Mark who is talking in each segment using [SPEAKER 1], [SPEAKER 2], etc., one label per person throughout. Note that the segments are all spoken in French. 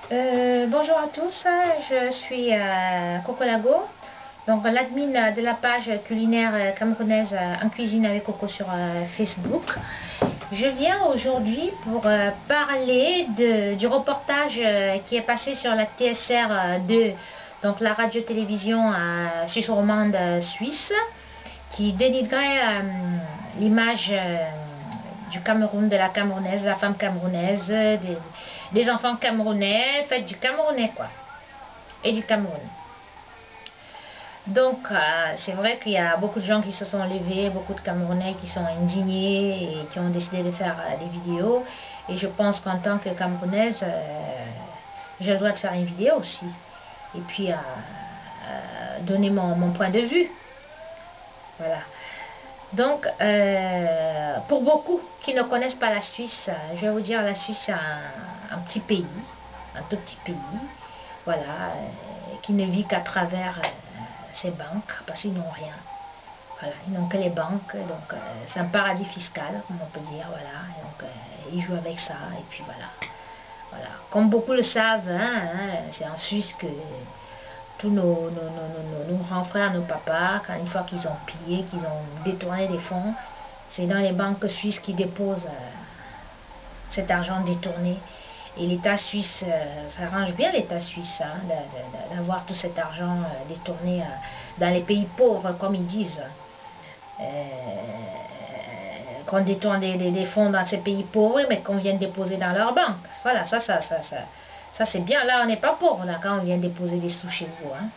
[SPEAKER 1] Bonjour à tous, je suis Coco Lago, donc l'admin de la page culinaire camerounaise en cuisine avec Coco sur Facebook. Je viens aujourd'hui pour parler du reportage qui est passé sur la TSR 2, donc la radio-télévision suisse romande suisse, qui dénigrait l'image du Cameroun, de la Camerounaise, de la femme camerounaise, des enfants camerounais, fait du Camerounais quoi, et du Cameroun. Donc c'est vrai qu'il y a beaucoup de gens qui se sont levés, beaucoup de Camerounais qui sont indignés et qui ont décidé de faire des vidéos. Et je pense qu'en tant que Camerounaise, j'ai le droit de faire une vidéo aussi. Et puis donner mon point de vue. Voilà. Donc, pour beaucoup qui ne connaissent pas la Suisse, je vais vous dire, la Suisse c'est un petit pays, un tout petit pays, voilà, qui ne vit qu'à travers ses banques, parce qu'ils n'ont rien. Voilà, ils n'ont que les banques, donc c'est un paradis fiscal, comme on peut dire, voilà, et donc ils jouent avec ça, et puis voilà. Voilà. Comme beaucoup le savent, c'est en Suisse que tous nos grands frères, nos papas, quand une fois qu'ils ont pillé, qu'ils ont détourné des fonds, c'est dans les banques suisses qui déposent cet argent détourné. Et l'État suisse, ça arrange bien l'État suisse d'avoir tout cet argent détourné dans les pays pauvres, comme ils disent. Qu'on détourne des fonds dans ces pays pauvres, mais qu'on vient déposer dans leur banque. Voilà, ça c'est bien. Là, on n'est pas pauvre là, quand on vient déposer des sous chez vous. Hein.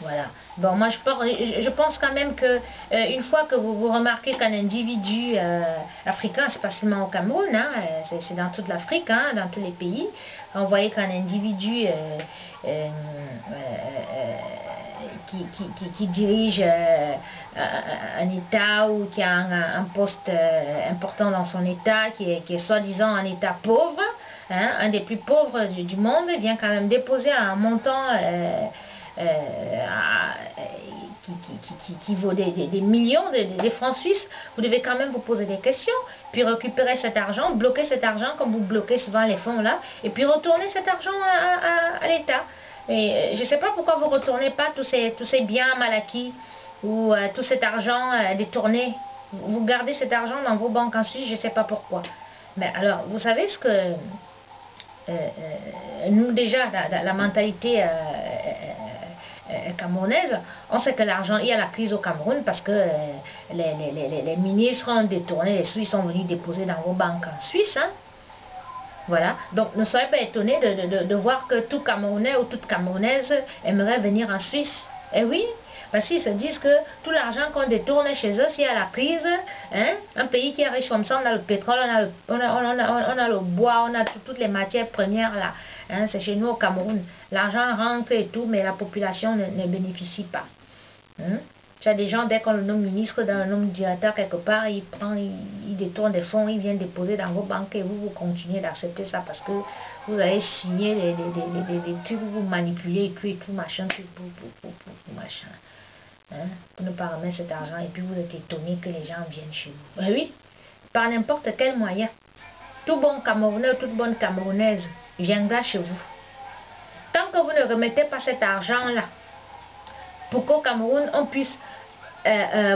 [SPEAKER 1] Voilà. Bon, moi, je pense quand même que une fois que vous remarquez qu'un individu africain, c'est pas seulement au Cameroun, hein, c'est dans toute l'Afrique, hein, dans tous les pays, on voyait qu'un individu qui dirige un État ou qui a un poste important dans son État, qui est soi-disant un État pauvre, hein, un des plus pauvres du monde, vient quand même déposer un montant qui vaut des millions de francs suisses. Vous devez quand même vous poser des questions, puis récupérer cet argent, bloquer cet argent comme vous bloquez souvent les fonds là, et puis retourner cet argent à l'État. Et je ne sais pas pourquoi vous ne retournez pas tous ces biens mal acquis ou tout cet argent détourné. Vous gardez cet argent dans vos banques en Suisse, je ne sais pas pourquoi. Mais alors, vous savez ce que nous déjà, la mentalité camerounaise, on sait que l'argent, il y a la crise au Cameroun parce que les ministres ont détourné les sous, ils sont venus déposer dans vos banques en Suisse. Hein. Voilà, donc ne soyez pas étonnés de voir que tout Camerounais ou toute Camerounaise aimerait venir en Suisse. Et oui, parce qu'ils se disent que tout l'argent qu'on détourne chez eux, s'il y a la crise, hein, un pays qui est riche comme ça, on a le pétrole, on a le bois, on a toutes les matières premières là. Hein, c'est chez nous au Cameroun. L'argent rentre et tout, mais la population ne bénéficie pas. Hein. Tu as des gens, dès qu'on le nomme ministre, dans le nomme directeur quelque part, il détourne des fonds, il vient déposer dans vos banques et vous continuez d'accepter ça parce que vous avez signé des trucs, vous manipulez et tout, machin, machin. Hein, pour ne pas remettre cet argent et puis vous êtes étonné que les gens viennent chez vous. Oui, par n'importe quel moyen. Tout bon Camerounais, toute bonne Camerounaise viendra chez vous. Tant que vous ne remettez pas cet argent-là, pour qu'au Cameroun, on puisse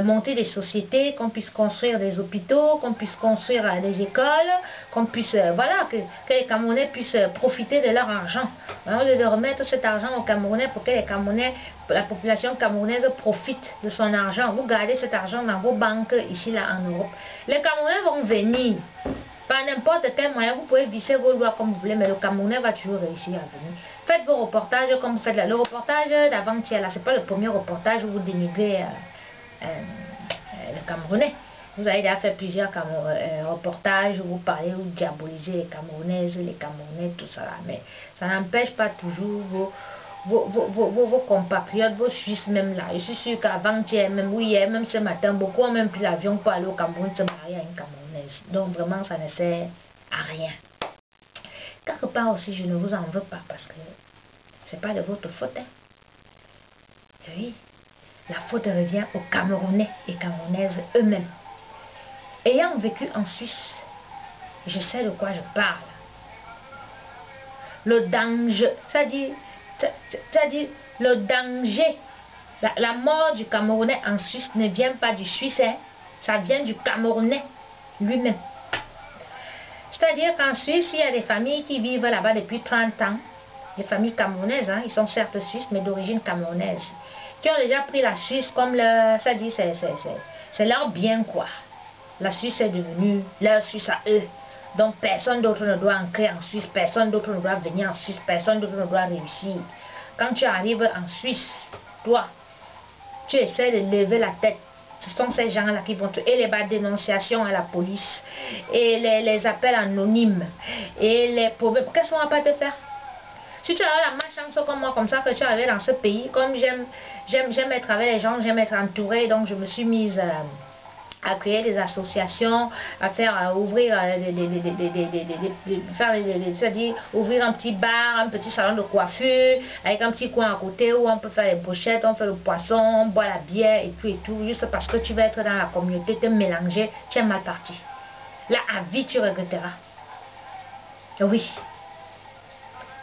[SPEAKER 1] monter des sociétés, qu'on puisse construire des hôpitaux, qu'on puisse construire des écoles, qu'on puisse, voilà, que les Camerounais puissent profiter de leur argent. Au lieu de remettre cet argent aux Camerounais pour que les Camerounais, la population camerounaise profite de son argent. Vous gardez cet argent dans vos banques ici, là, en Europe. Les Camerounais vont venir. Par n'importe quel moyen, vous pouvez visser vos lois comme vous voulez, mais le Camerounais va toujours réussir à venir. Faites vos reportages comme vous faites là. Le reportage d'avant-hier, là, c'est pas le premier reportage où vous dénigrez le Camerounais. Vous avez déjà fait plusieurs reportages où vous parlez, où vous diabolisez les Camerounaises, les Camerounais, tout ça là. Mais ça n'empêche pas toujours vos compatriotes, vos Suisses même là. Je suis sûr qu'avant-hier, même hier, même ce matin, beaucoup ont même pris l'avion pour aller au Cameroun se marier à une Camerounaise. Donc vraiment, ça ne sert à rien. Quelque part aussi, je ne vous en veux pas parce que c'est pas de votre faute. Hein. Oui, la faute revient aux Camerounais et Camerounaises eux-mêmes. Ayant vécu en Suisse, je sais de quoi je parle. le danger, c'est-à-dire le danger, la mort du Camerounais en Suisse ne vient pas du Suisse, hein, ça vient du Camerounais lui-même. C'est-à-dire qu'en Suisse, il y a des familles qui vivent là-bas depuis 30 ans, des familles camerounaises, hein, ils sont certes suisses, mais d'origine camerounaise, qui ont déjà pris la Suisse comme leur, ça dit, c'est leur bien, quoi. La Suisse est devenue leur Suisse à eux. Donc personne d'autre ne doit ancrer en Suisse, personne d'autre ne doit venir en Suisse, personne d'autre ne doit réussir. Quand tu arrives en Suisse, toi, tu essaies de lever la tête. Ce sont ces gens-là qui vont te... Et les bas dénonciations à la police, et les appels anonymes, et les problèmes. Qu'est-ce qu'on va pas te faire? Si tu as la malchance comme moi, comme ça, que tu es arrivé dans ce pays, comme j'aime être avec les gens, j'aime être entourée, donc je me suis mise à créer des associations, à faire, à ouvrir, c'est-à-dire ouvrir un petit bar, un petit salon de coiffure, avec un petit coin à côté où on peut faire les brochettes, on fait le poisson, on boit la bière et tout, juste parce que tu vas être dans la communauté, te mélanger, tu es mal parti. Là, à vie, tu regretteras. Oui.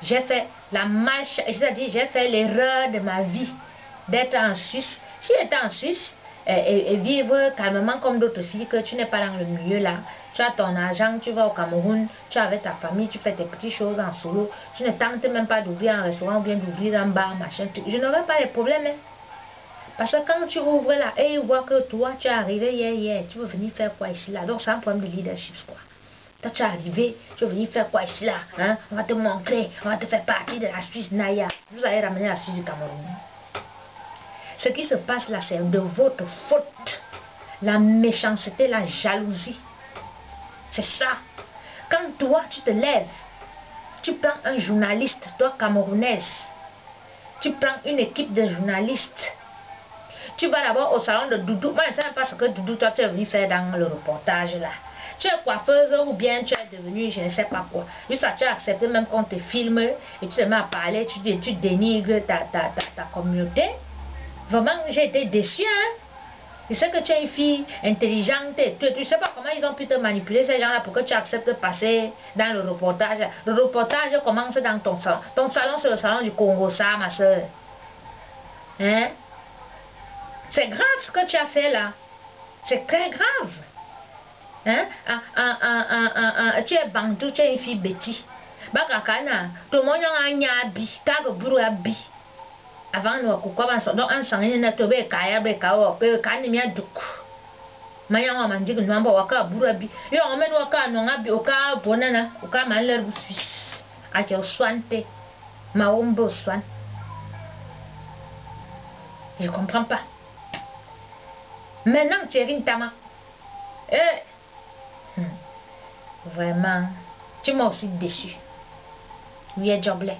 [SPEAKER 1] J'ai fait la marche, c'est-à-dire j'ai fait l'erreur de ma vie d'être en Suisse. Si j'étais en Suisse et vivre calmement comme d'autres filles, que tu n'es pas dans le milieu là, tu as ton argent, tu vas au Cameroun, tu es avec ta famille, tu fais tes petites choses en solo, tu ne tentes même pas d'ouvrir un restaurant ou bien d'ouvrir un bar, machin, je n'aurais pas de problème. Hein. Parce que quand tu ouvres là et ils voient que toi, tu es arrivé, tu veux venir faire quoi ici là, donc c'est un problème de leadership quoi. Quand tu es arrivé, tu veux venir faire quoi ici là, hein? On va te montrer, on va te faire partie de la Suisse Naya. Vous allez ramener la Suisse du Cameroun. Ce qui se passe là, c'est de votre faute. La méchanceté, la jalousie. C'est ça. Quand toi, tu te lèves, tu prends un journaliste, toi camerounaise, tu prends une équipe de journalistes, tu vas d'abord au salon de Doudou. Moi, je ne sais même pas ce que Doudou, toi, tu es venu faire dans le reportage là. Tu es coiffeuse ou bien tu es devenue je ne sais pas quoi. Juste ça, tu as accepté même qu'on te filme et tu te mets à parler, tu dénigres ta communauté. Vraiment, j'ai été déçue. Hein? Je sais que tu es une fille intelligente et tu ne sais pas comment ils ont pu te manipuler ces gens-là pour que tu acceptes de passer dans le reportage. Le reportage commence dans ton salon. Ton salon, c'est le salon du Congo, ça, ma soeur. Hein? C'est grave ce que tu as fait là. C'est très grave. Hein? Tu es bantou, tu es une fille bêtise. Bakakana, tout le monde a un yabi, kago buru abi. Avant nous, pourquoi donc en s'en est tombé kaya bekao, que kanimia duku. Maya on m'a dit que nous avons waka buru abi. Et on mène waka non abi, oka bonana, oka malheur suisse. A qui sointe, maombo soin. Je comprends pas. Maintenant, tu es une tama. Vraiment, tu m'as aussi déçu. Oui, est joblé.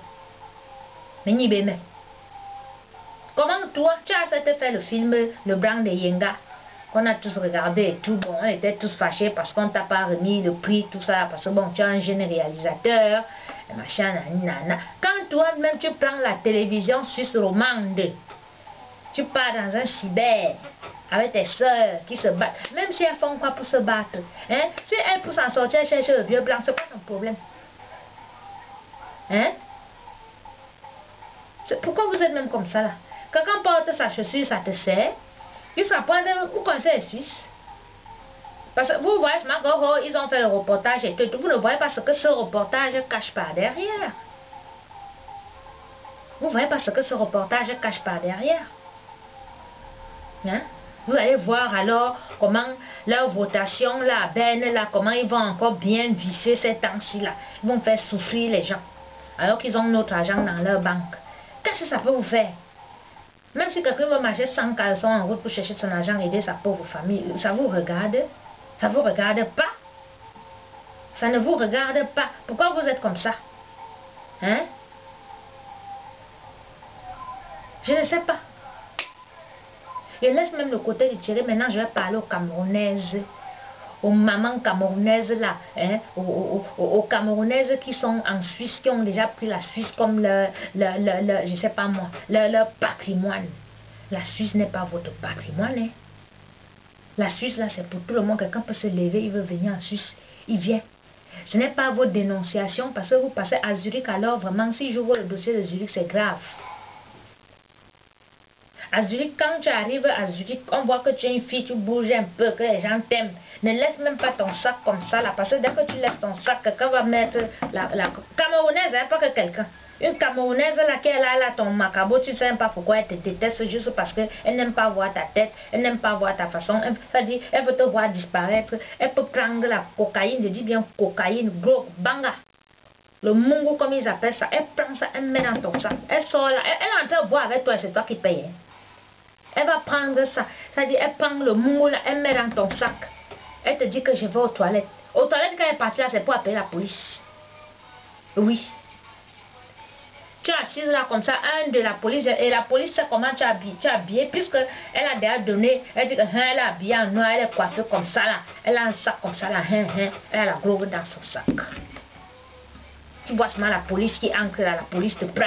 [SPEAKER 1] Mais ni bémé. Comment toi, tu as fait le film Le Blanc de Yenga, qu'on a tous regardé et tout. Bon, on était tous fâchés parce qu'on t'a pas remis le prix, tout ça. Parce que bon, tu es un jeune réalisateur, machin, nanana. Quand toi-même tu prends la télévision suisse romande, tu pars dans un cyber avec tes soeurs qui se battent, même si elles font quoi pour se battre, hein? Si elles pour s'en sortir, elles cherchent le vieux blanc, c'est pas ton problème. Hein? Pourquoi vous êtes même comme ça là? Quelqu'un porte sa chaussure, ça te sert. Jusqu'à point de vous connaissez les Suisses. Parce que vous voyez, ils ont fait le reportage et tout. Vous ne voyez pas ce que ce reportage cache par derrière. Vous voyez pas ce que ce reportage cache par derrière. Hein? Vous allez voir alors comment leur votation, la benne, là, comment ils vont encore bien visser ces temps-ci là. Ils vont faire souffrir les gens. Alors qu'ils ont notre argent dans leur banque. Qu'est-ce que ça peut vous faire? Même si quelqu'un veut marcher sans caleçon en route pour chercher son argent, aider sa pauvre famille, ça vous regarde? Ça vous regarde pas? Ça ne vous regarde pas. Pourquoi vous êtes comme ça? Hein? Je ne sais pas. Je laisse même le côté de tirer. Maintenant, je vais parler aux Camerounaises, aux mamans camerounaises là, hein, aux Camerounaises qui sont en Suisse, qui ont déjà pris la Suisse comme je sais pas moi, leur patrimoine. La Suisse n'est pas votre patrimoine. Hein. La Suisse là, c'est pour tout le monde. Quelqu'un peut se lever, il veut venir en Suisse, il vient. Ce n'est pas votre dénonciation parce que vous passez à Zurich. Alors vraiment, si j'ouvre le dossier de Zurich, c'est grave. À Zurich, quand tu arrives à Zurich, on voit que tu es une fille, tu bouges un peu, que les gens t'aiment. Ne laisse même pas ton sac comme ça là, parce que dès que tu laisses ton sac, quelqu'un va mettre la Camerounaise, hein, pas que quelqu'un. Une Camerounaise là qui est là, elle a ton macabo, tu ne sais même pas pourquoi elle te déteste, juste parce qu'elle n'aime pas voir ta tête, elle n'aime pas voir ta façon, c'est-à-dire elle veut te voir disparaître, elle peut prendre la cocaïne, je dis bien cocaïne, gros, banga. Le mungo comme ils appellent ça, elle prend ça, elle met dans ton sac, elle sort là, elle est en train de boire avec toi, c'est toi qui payes. Hein. Elle va prendre ça, c'est-à-dire elle prend le mungo là, elle met dans ton sac. Elle te dit que je vais aux toilettes. Aux toilettes, quand elle est partie là, c'est pour appeler la police. Oui. Tu es assise là comme ça, un de la police, et la police sait comment tu es habillée, puisque elle a déjà donné, elle dit que elle est habillée en noir, elle est coiffée comme ça là, elle a un sac comme ça là, elle a la globe dans son sac. Tu vois seulement la police qui entre là, la police te prend.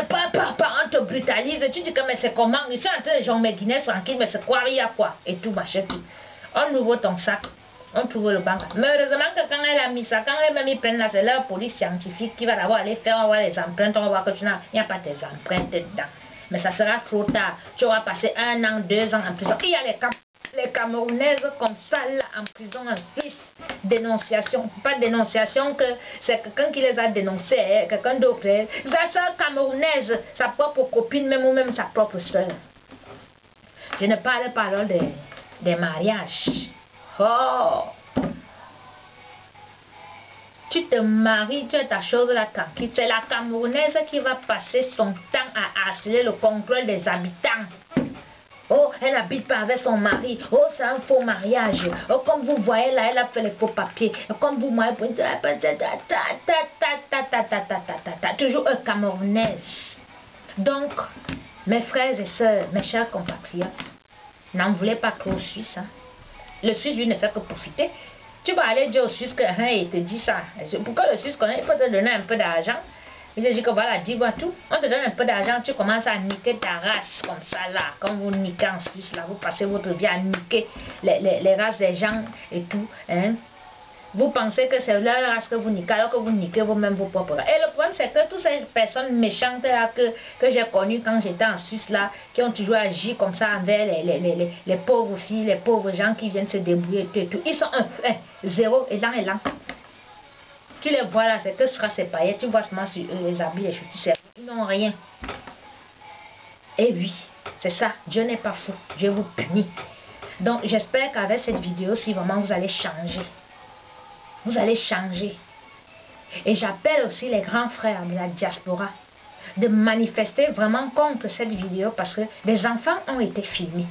[SPEAKER 1] Papa, on te brutalise, tu dis que mais c'est comment, je suis en train de jouer mes Guinness tranquille, mais c'est quoi, il y a quoi, et tout machin, tout. On ouvre ton sac, on trouve le banque. Mais heureusement que quand elle a mis ça, quand elle même prenne là, c'est leur police scientifique qui va d'abord aller faire, on va voir les empreintes, on va voir que tu n'as, il n'y a pas tes empreintes dedans. Mais ça sera trop tard, tu auras passé 1 an, 2 ans en prison. Il y a les Camerounaises comme ça là en prison en Suisse. Dénonciation, pas dénonciation que c'est quelqu'un qui les a dénoncés, hein, quelqu'un d'autre. Sa soeur camerounaise, sa propre copine même ou même sa propre soeur. Je ne parle pas alors des mariages. Oh! Tu te maries, tu as ta chose là tranquille. C'est la Camerounaise qui va passer son temps à harceler le contrôle des habitants. Oh, elle n'habite pas avec son mari. Oh, c'est un faux mariage. Oh, comme vous voyez là, elle a fait les faux papiers. Comme vous voyez, toujours camerounaise. Donc, mes frères et sœurs, mes chers compatriotes, n'en voulez pas trop au Suisse. Hein. Le Suisse, lui, ne fait que profiter. Tu vas aller dire au Suisse que il te dit ça. Pourquoi le Suisse connaît, il peut te donner un peu d'argent. Il te dit que voilà, dis-moi tout. On te donne un peu d'argent, tu commences à niquer ta race comme ça là. Comme vous niquez en Suisse là, vous passez votre vie à niquer les races des gens et tout. Hein. Vous pensez que c'est leur race que vous niquez alors que vous niquez vous-même vos propres races. Et le problème c'est que toutes ces personnes méchantes là que j'ai connues quand j'étais en Suisse là, qui ont toujours agi comme ça envers les pauvres filles, les pauvres gens qui viennent se débrouiller et tout. Ils sont zéro, élan. Tu les vois là, c'est que ce sera ces paillettes, tu vois seulement sur eux, les habits, les chaussures, ils n'ont rien. Et oui, c'est ça, Dieu n'est pas fou, Dieu vous punit. Donc j'espère qu'avec cette vidéo, si vraiment vous allez changer, vous allez changer. Et j'appelle aussi les grands frères de la diaspora de manifester vraiment contre cette vidéo parce que les enfants ont été filmés.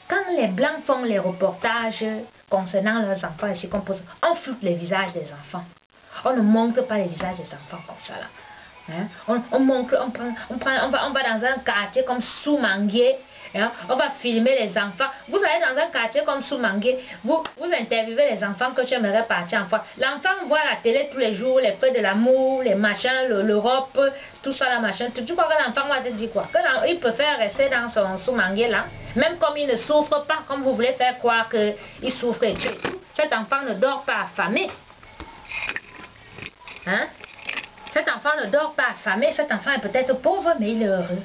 [SPEAKER 1] Quand les blancs font les reportages concernant leurs enfants ici, on floute les visages des enfants. On ne montre pas les visages des enfants comme ça là. Hein? On montre, on va dans un quartier comme Soumangué, hein? On va filmer les enfants. Vous allez dans un quartier comme Soumangué, vous interviewez les enfants que tu aimerais partir en France. L'enfant voit la télé tous les jours, les feux de l'amour, les machins, l'Europe, tout ça, la machin. Tu crois que l'enfant va te dire quoi? Il préfère rester dans son Soumangué là, même comme il ne souffre pas, comme vous voulez faire croire qu'il souffre et tout. Cet enfant ne dort pas affamé. Hein? Cet enfant ne dort pas affamé, cet enfant est peut-être pauvre, mais il est heureux.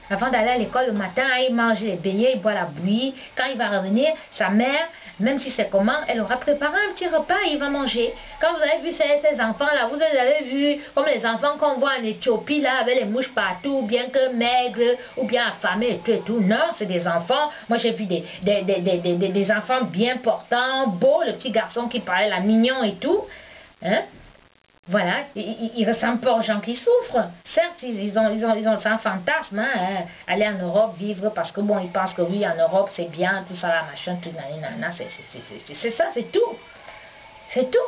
[SPEAKER 1] Avant d'aller à l'école le matin, il mange les beignets, il boit la bouillie. Quand il va revenir, sa mère, même si c'est comment, elle aura préparé un petit repas et il va manger. Quand vous avez vu ces enfants-là, vous avez vu comme les enfants qu'on voit en Éthiopie, là, avec les mouches partout, bien que maigres ou bien affamés et tout. Non, c'est des enfants. Moi, j'ai vu des enfants bien portants, beaux, le petit garçon qui parlait là, mignon et tout. Hein? Voilà, ils ressemblent pas aux gens qui souffrent. Certes, ils ont ça un fantasme, hein, aller en Europe, vivre, parce que bon, ils pensent que oui, en Europe, c'est bien, tout ça, la machin, tout, nanana, c'est ça, c'est tout. C'est tout.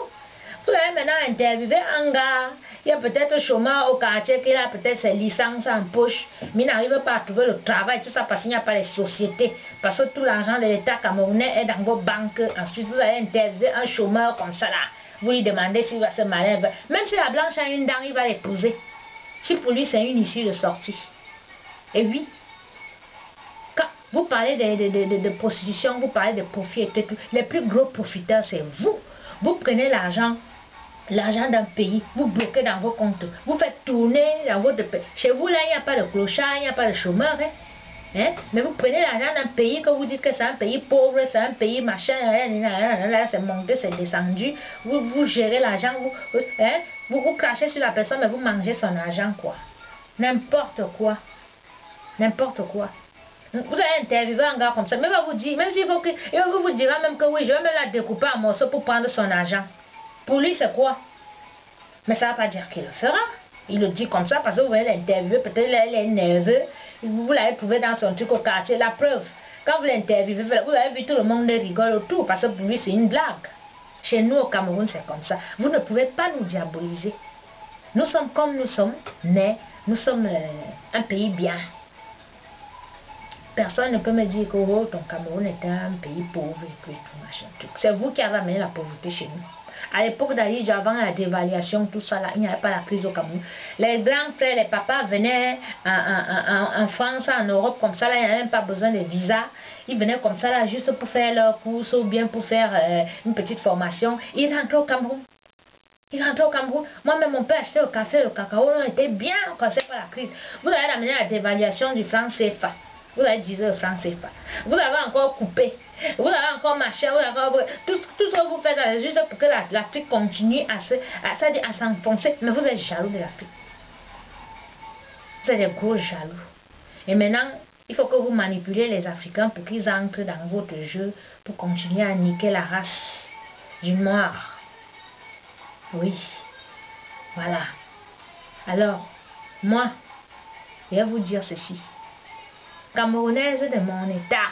[SPEAKER 1] Vous allez maintenant interviewer un gars, il y a peut-être un chômeur au quartier qui a peut-être ses licences en poche, mais il n'arrive pas à trouver le travail, tout ça parce qu'il n'y a pas les sociétés, parce que tout l'argent de l'État camerounais est dans vos banques. Ensuite, vous allez interviewer un chômeur comme ça là. Vous lui demandez s'il va se marier. Même si la blanche a une dent, il va l'épouser. Si pour lui, c'est une issue de sortie. Et oui, quand vous parlez de prostitution, vous parlez de profit et tout, les plus gros profiteurs, c'est vous. Vous prenez l'argent d'un pays, vous bloquez dans vos comptes, vous faites tourner dans votre pays. Chez vous, là, il n'y a pas de clochard, il n'y a pas de chômeur. Hein? Mais vous prenez l'argent d'un pays que vous dites que c'est un pays pauvre, c'est un pays machin, là, c'est monté, c'est descendu. Vous gérez l'argent, vous crachez sur la personne, mais vous mangez son argent, quoi. N'importe quoi. N'importe quoi. Vous allez interviewer un gars comme ça, même vous dire, même s'il faut que, il vous dira même que oui, je vais même la découper en morceaux pour prendre son argent. Pour lui, c'est quoi? Mais ça ne va pas dire qu'il le fera. Il le dit comme ça parce que vous voyez l'interview, peut-être il est nerveux. Vous l'avez trouvé dans son truc au quartier. La preuve, quand vous l'interviewez, vous avez vu tout le monde rigole autour parce que pour lui, c'est une blague. Chez nous, au Cameroun, c'est comme ça. Vous ne pouvez pas nous diaboliser. Nous sommes comme nous sommes, mais nous sommes un pays bien. Personne ne peut me dire que oh, ton Cameroun est un pays pauvre et tout, machin. C'est vous qui avez amené la pauvreté chez nous. À l'époque d'Ali, avant la dévaluation, tout ça, là, il n'y avait pas la crise au Cameroun. Les grands frères, les papas venaient en France, en Europe, comme ça, là, il n'y avait même pas besoin de visa. Ils venaient comme ça, là, juste pour faire leur course ou bien pour faire une petite formation. Ils rentraient au Cameroun. Ils rentraient au Cameroun. Moi-même, mon père achetait le café, le cacao, on était bien quand c'est pas la crise. Vous avez amené la dévaluation du franc CFA. Vous avez dit le franc CFA. Vous avez encore coupé. Vous avez encore marché. Vous avez encore... Tout ce que vous faites là, juste pour que l'Afrique continue à s'enfoncer. Mais vous êtes jaloux de l'Afrique. Vous êtes des gros jaloux. Et maintenant, il faut que vous manipulez les Africains pour qu'ils entrent dans votre jeu pour continuer à niquer la race du noir. Oui. Voilà. Alors, moi, je vais vous dire ceci. Camerounaise de mon état.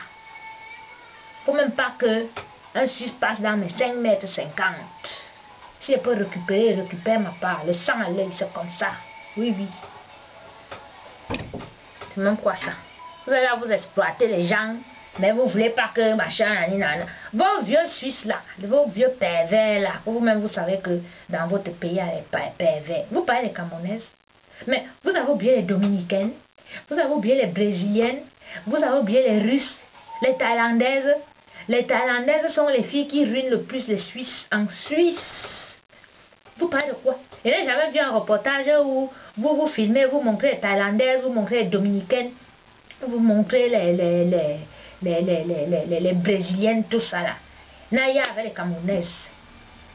[SPEAKER 1] Faut même pas que un Suisse passe dans mes 5 mètres 50. Si je peux récupérer, récupère ma part. Le sang à l'œil, c'est comme ça. Oui, oui. C'est même quoi ça? Vous allez là, vous exploitez les gens, mais vous voulez pas que machin, nanana. Vos vieux Suisses là, vos vieux pervers là, vous-même vous savez que dans votre pays, il y a les pervers. Vous parlez des Camerounaises, mais vous avez oublié les Dominicaines. Vous avez oublié les Brésiliennes, vous avez oublié les Russes, les Thaïlandaises. Les Thaïlandaises sont les filles qui ruinent le plus les Suisses en Suisse. Vous parlez de quoi? Je n'ai jamais vu un reportage où vous filmez, vous montrez les Thaïlandaises, vous montrez les Dominicaines, vous montrez les Brésiliennes, tout ça là. Naya avec les Camerounaises.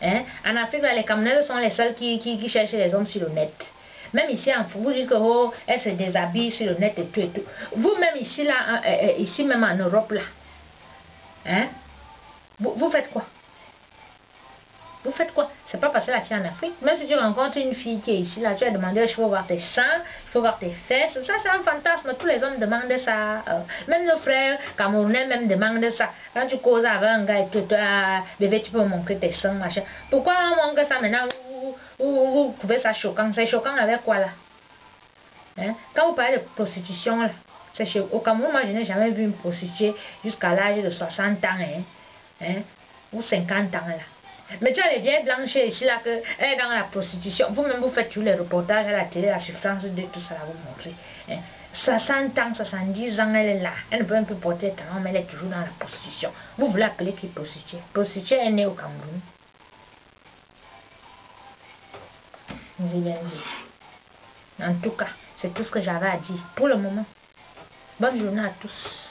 [SPEAKER 1] Hein? En Afrique, là, les Camerounaises sont les seules qui cherchent les hommes sur le net. Même ici en France, vous dites que oh, elle se déshabille sur le net et tout et tout. Vous-même ici là, ici même en Europe là, hein? Vous faites quoi? Vous faites quoi? C'est pas parce que là tu es en Afrique. Même si tu rencontres une fille qui est ici là, tu vas demander je peux voir tes seins, je peux voir tes fesses. Ça c'est un fantasme. Tous les hommes demandent ça. Même nos frères camerounais même demandent ça. Quand tu causes avec un gars et tout, bébé tu peux me montrer tes seins machin. Pourquoi on manque ça maintenant? Vous trouvez ça choquant? C'est choquant avec quoi là? Hein? Quand vous parlez de prostitution là, c'est au Cameroun, moi je n'ai jamais vu une prostituée jusqu'à l'âge de 60 ans hein? Ou 50 ans là. Mais tu as les vieilles blanches ici là que elle est dans la prostitution. Vous-même vous faites tous les reportages à la télé, la France 2, tout ça là vous montrez. Hein? 60 ans, 70 ans, elle est là. Elle ne peut même plus porter de talons, mais elle est toujours dans la prostitution. Vous voulez appeler qui prostituée? Prostituée est née au Cameroun. Bien dit. En tout cas, c'est tout ce que j'avais à dire pour le moment. Bonne journée à tous.